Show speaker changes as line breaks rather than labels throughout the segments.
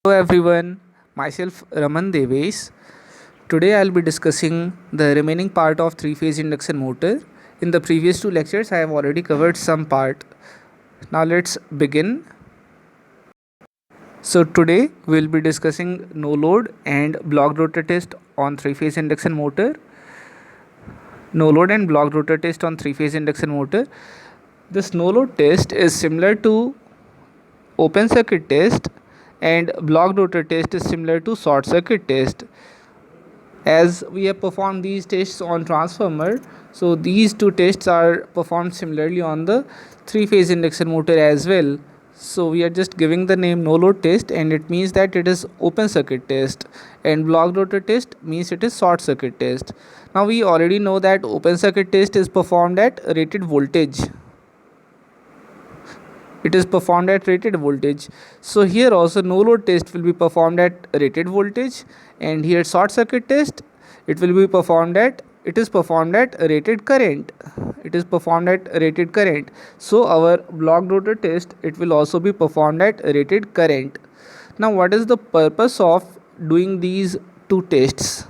Hello everyone, myself Raman Deves. Today I'll be discussing the remaining part of three-phase induction motor. In the previous two lectures I have already covered some part. Now let's begin. So today we'll be discussing no load and blocked rotor test on three-phase induction motor. No load and blocked rotor test on three-phase induction motor. This no load test is similar to open circuit test and blocked rotor test is similar to short circuit test. As we have performed these tests on transformer, so these two tests are performed similarly on the three-phase induction motor as well. So we are just giving the name no load test, and it means that it is open circuit test, and blocked rotor test means it is short circuit test. Now we already know that open circuit test is performed at rated voltage. It is performed at rated voltage. So here also no load test will be performed at rated voltage, and here short circuit test it is performed at rated current. It is performed at rated current. So our blocked rotor test, it will also be performed at rated current. Now what is the purpose of doing these two tests?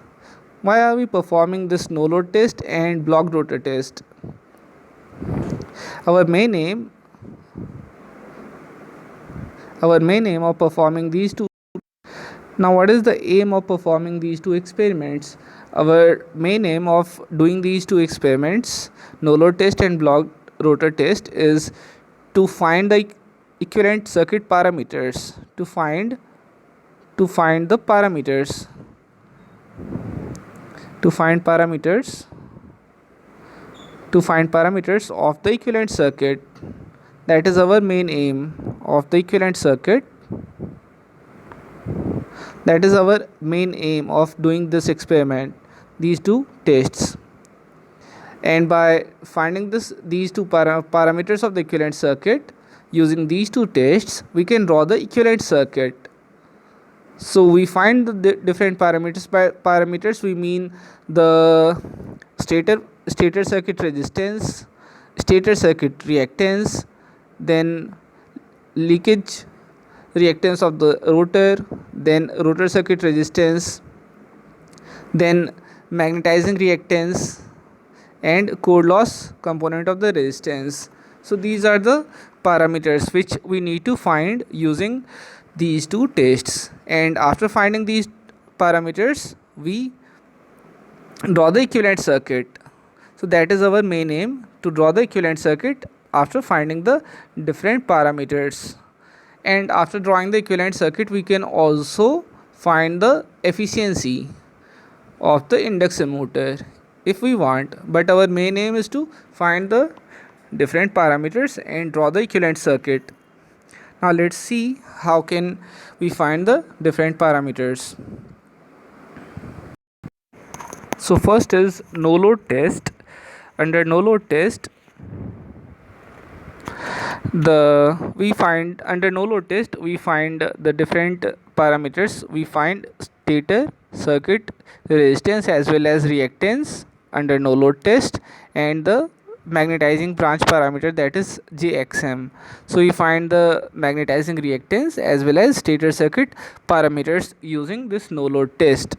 Why are we performing this no load test and blocked rotor test? Our main aim of performing these two. Now what is the aim of performing these two experiments? Our main aim of doing these two experiments, no load test and blocked rotor test, is to find the equivalent circuit parameters, to find the parameters of the equivalent circuit. That is our main aim of the equivalent circuit. That is our main aim of doing this experiment, these two tests. And by finding these two parameters of the equivalent circuit, using these two tests, we can draw the equivalent circuit. So we find the different parameters. By parameters we mean the stator circuit resistance, stator circuit reactance, then leakage reactance of the rotor, then rotor circuit resistance, then magnetizing reactance, and core loss component of the resistance. So these are the parameters which we need to find using these two tests, and after finding these parameters we draw the equivalent circuit. So that is our main aim, to draw the equivalent circuit after finding the different parameters. And after drawing the equivalent circuit we can also find the efficiency of the induction motor if we want, but our main aim is to find the different parameters and draw the equivalent circuit. Now let's see how can we find the different parameters. So first is no load test. Under no load test, under no load test we find the different parameters. We find stator circuit resistance as well as reactance under no load test, and the magnetizing branch parameter, that is JXM. So we find the magnetizing reactance as well as stator circuit parameters using this no load test.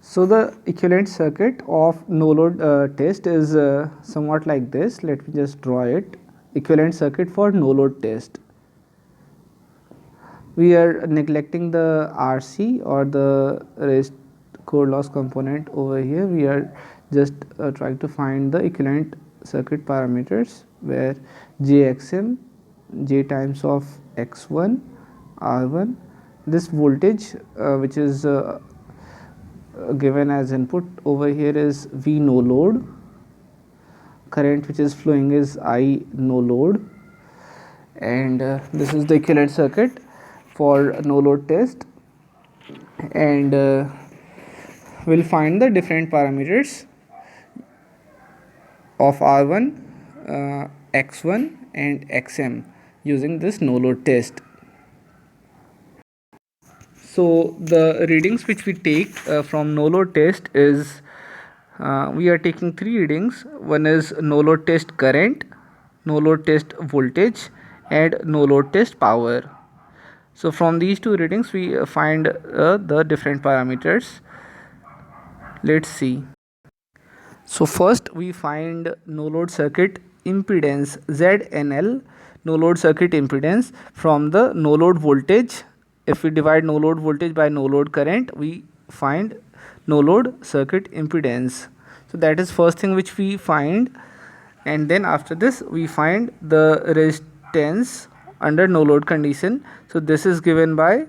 So the equivalent circuit of no load test is somewhat like this. Let me just draw it. Equivalent circuit for no load test. We are neglecting the RC or the core loss component over here. We are just trying to find the equivalent circuit parameters, where JXM, J times of X1, R1, this voltage which is given as input over here is V no load, current which is flowing is I no load, and this is the equivalent circuit for no load test. And we'll find the different parameters of R1, X1 and XM using this no load test. So the readings which we take from no load test is we are taking three readings. One is no load test current, no load test voltage, and no load test power. So from these two readings we find the different parameters. Let's see. So first we find no load circuit impedance ZNL, no load circuit impedance from the no load voltage. If we divide no load voltage by no load current, we find no load circuit impedance. So that is first thing which we find, and then after this we find the resistance under no load condition. So this is given by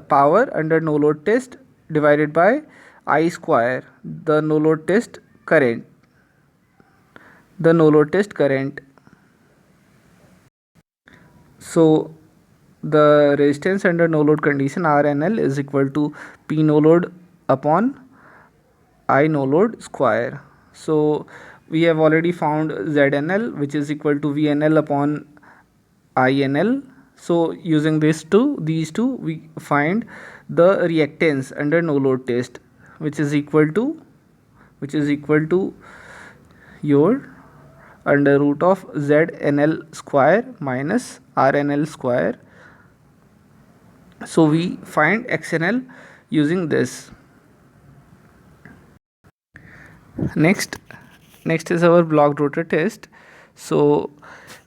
power under no load test divided by I square, the no load test current, So the resistance under no load condition RNL is equal to P no load upon I no load square. So we have already found ZNL, which is equal to VNL upon INL. So using these two we find the reactance under no load test, which is equal to your under root of ZNL square minus RNL square. So we find XNL using this. Next is our blocked rotor test. So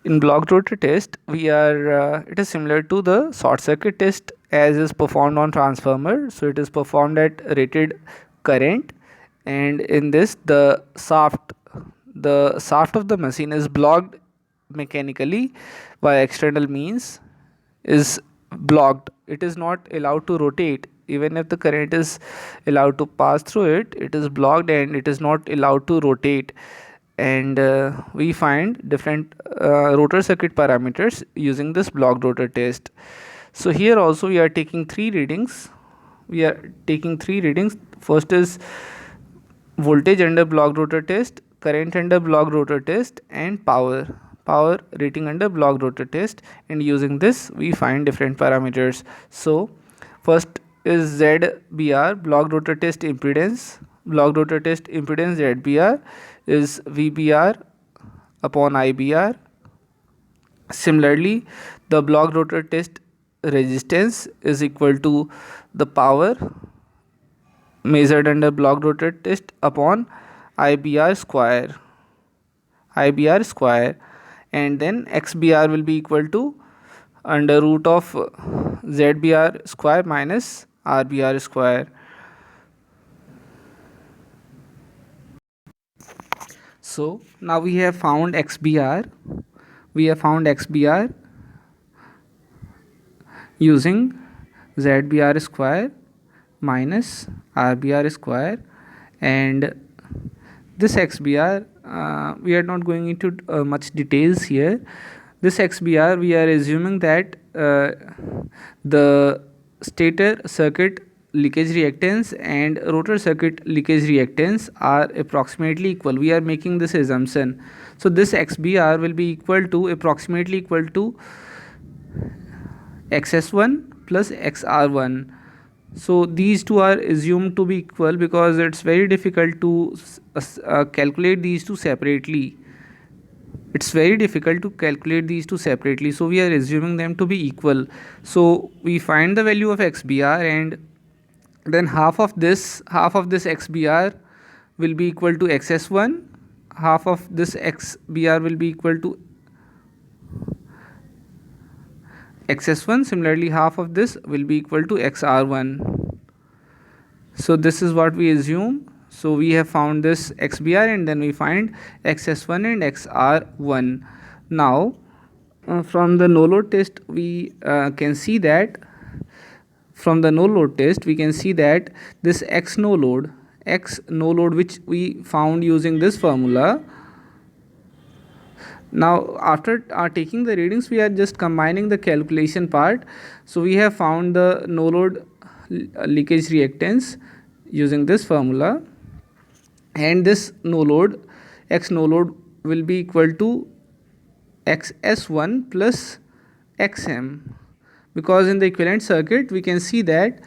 in blocked rotor test we are it is similar to the short circuit test as is performed on transformer. So it is performed at rated current, and in this the shaft of the machine is blocked mechanically by external means, is blocked. It is not allowed to rotate. Even if the current is allowed to pass through it, it is blocked and it is not allowed to rotate. And we find different rotor circuit parameters using this blocked rotor test. So here also we are taking three readings. First is voltage under blocked rotor test, current under blocked rotor test, and power rating under blocked rotor test, and using this we find different parameters. So first is ZBR, blocked rotor test impedance. Blocked rotor test impedance ZBR is VBR upon IBR. Similarly, the blocked rotor test resistance is equal to the power measured under blocked rotor test upon IBR square, and then XBR will be equal to under root of ZBR square minus RBR square. So now we have found XBR. Using ZBR square minus RBR square, and this XBR we are not going into much details here. This XBR we are assuming that the stator circuit leakage reactance and rotor circuit leakage reactance are approximately equal. We are making this assumption. So this XBR will be approximately equal to XS1 plus XR1. So these two are assumed to be equal because it's very difficult to calculate these two separately. So we are assuming them to be equal. So we find the value of XBR, and then half of this XBR will be equal to XS1, half of this XBR will be equal to XS1. Similarly, half of this will be equal to XR1. So this is what we assume. So we have found this XBR, and then we find XS1 and XR1. Now from the no load test we can see that this X no load which we found using this formula. Now after taking the readings, we are just combining the calculation part. So we have found the no load leakage reactance using this formula, and this no load X no load will be equal to XS1 plus XM, because in the equivalent circuit we can see that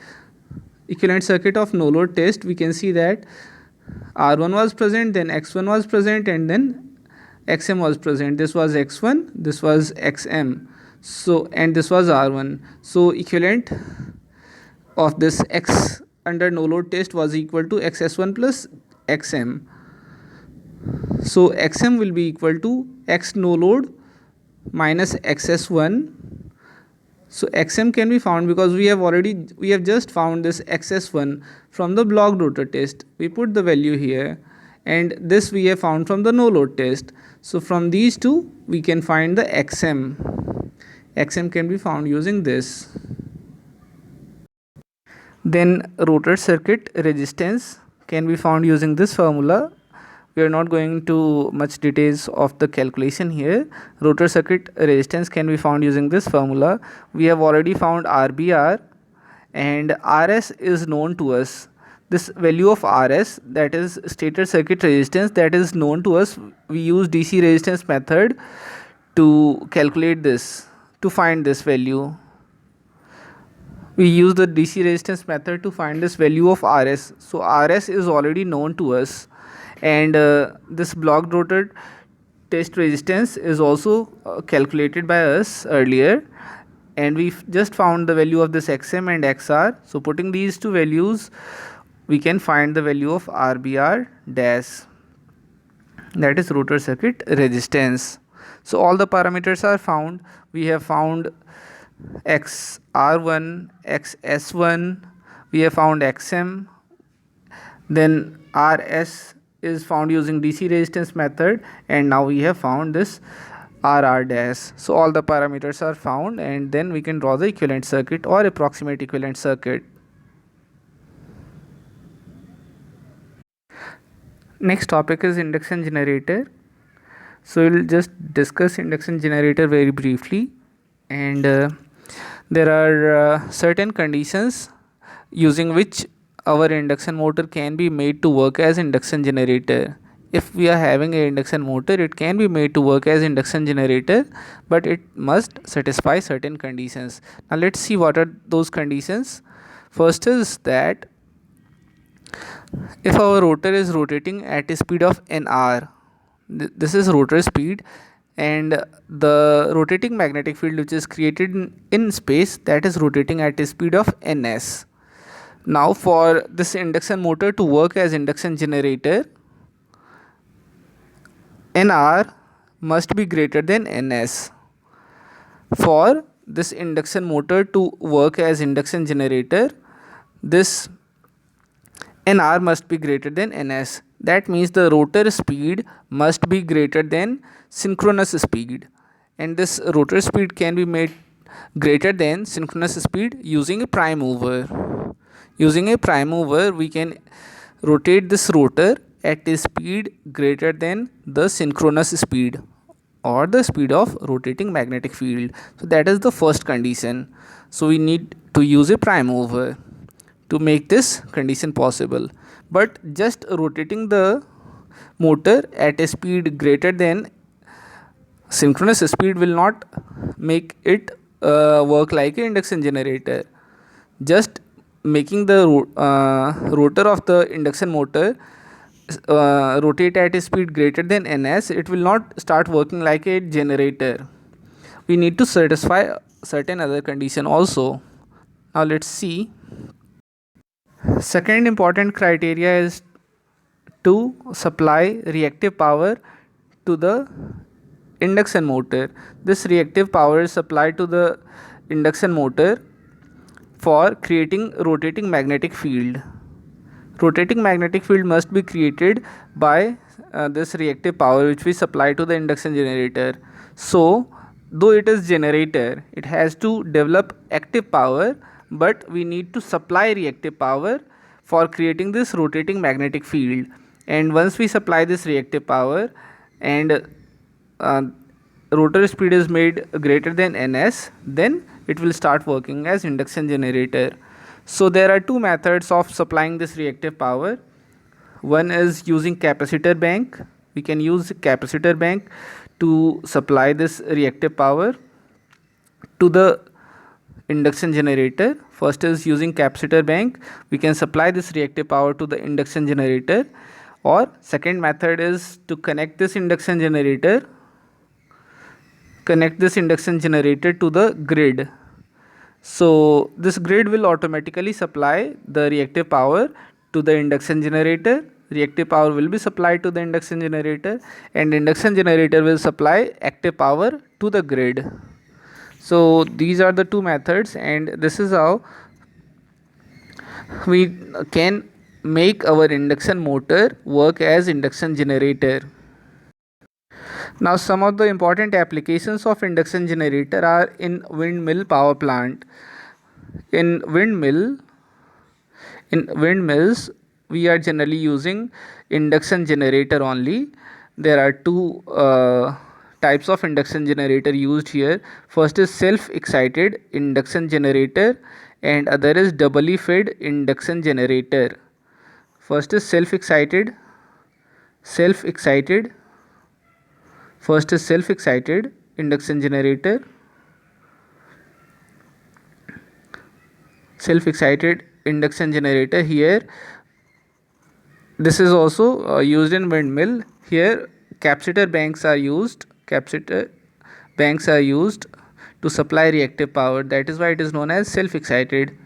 of no load test we can see that R1 was present, then X1 was present, and then xm was present. This was x1, this was xm, so and this was r1. So equivalent of this x under no load test was equal to xs1 plus xm. So xm will be equal to x no load minus xs1. So xm can be found because we have just found this xs1 from the blocked rotor test. We put the value here, and this we have found from the no load test. So from these two we can find the xm. Xm can be found using this. Then rotor circuit resistance can be found using this formula. We are not going to much details of the calculation here. Rotor circuit resistance can be found using this formula. We have already found RBR, and RS is known to us. This value of RS, that is stator circuit resistance, that is known to us. We use DC resistance method to calculate this, to find this value. We use the DC resistance method to find this value of RS. So RS is already known to us, and this blocked rotor test resistance is also calculated by us earlier, and we just found the value of this xm and xr. So putting these two values, we can find the value of RBR dash, that is rotor circuit resistance. So all the parameters are found. We have found xr1, xs1, we have found xm, then rs is found using DC resistance method, and now we have found this RR dash. So all the parameters are found, and then we can draw the equivalent circuit or approximate equivalent circuit. Next topic is induction generator. So we'll just discuss induction generator very briefly, and there are certain conditions using which our induction motor can be made to work as induction generator. If we are having an induction motor, it can be made to work as induction generator, but it must satisfy certain conditions. Now let's see what are those conditions. First is that if our rotor is rotating at a speed of nr, this is rotor speed, and the rotating magnetic field which is created in space, that is rotating at a speed of ns. Now for this induction motor to work as induction generator, nr must be greater than ns. For this induction motor to work as induction generator, this nr must be greater than ns. That means the rotor speed must be greater than synchronous speed, and this rotor speed can be made greater than synchronous speed using a prime mover. Using a prime mover, we can rotate this rotor at a speed greater than the synchronous speed or the speed of rotating magnetic field. So that is the first condition. So we need to use a prime mover to make this condition possible. But just rotating the motor at a speed greater than synchronous speed will not make it work like an induction generator. Just making the rotor of the induction motor rotate at a speed greater than ns, it will not start working like a generator. We need to satisfy certain other condition also. Now let's see. Second important criteria is to supply reactive power to the induction motor. This reactive power is supplied to the induction motor for creating rotating magnetic field. Rotating magnetic field must be created by this reactive power which we supply to the induction generator. So though it is generator, it has to develop active power, but we need to supply reactive power for creating this rotating magnetic field. And once we supply this reactive power and rotor speed is made greater than ns, then it will start working as induction generator. So there are two methods of supplying this reactive power. One is using capacitor bank. We can use capacitor bank to supply this reactive power to the induction generator. First is using capacitor bank. We can supply this reactive power to the induction generator, Or second method is to connect this induction generator to the grid. So this grid will automatically supply the reactive power to the induction generator. Reactive power will be supplied to the induction generator, and induction generator will supply active power to the grid. So these are the two methods, and this is how we can make our induction motor work as induction generator. Now some of the important applications of induction generator are in windmill power plant. In windmills we are generally using induction generator only. There are two types of induction generator used here. First is self excited induction generator and other is doubly fed induction generator. First is self excited induction generator. Self excited induction generator here. This is also used in windmill. Here capacitor banks are used to supply reactive power. That is why it is known as self excited.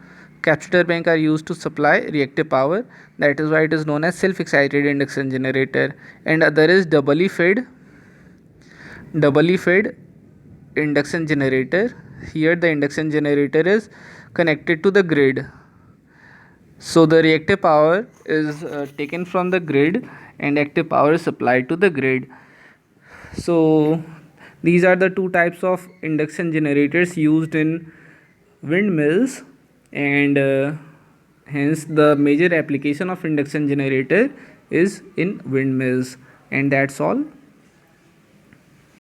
Capacitor bank are used to supply reactive power. That is why it is known as self excited induction generator. And other is doubly fed induction generator. Here the induction generator is connected to the grid, so the reactive power is taken from the grid and active power is supplied to the grid. So these are the two types of induction generators used in windmills, and hence the major application of induction generator is in windmills. And that's all.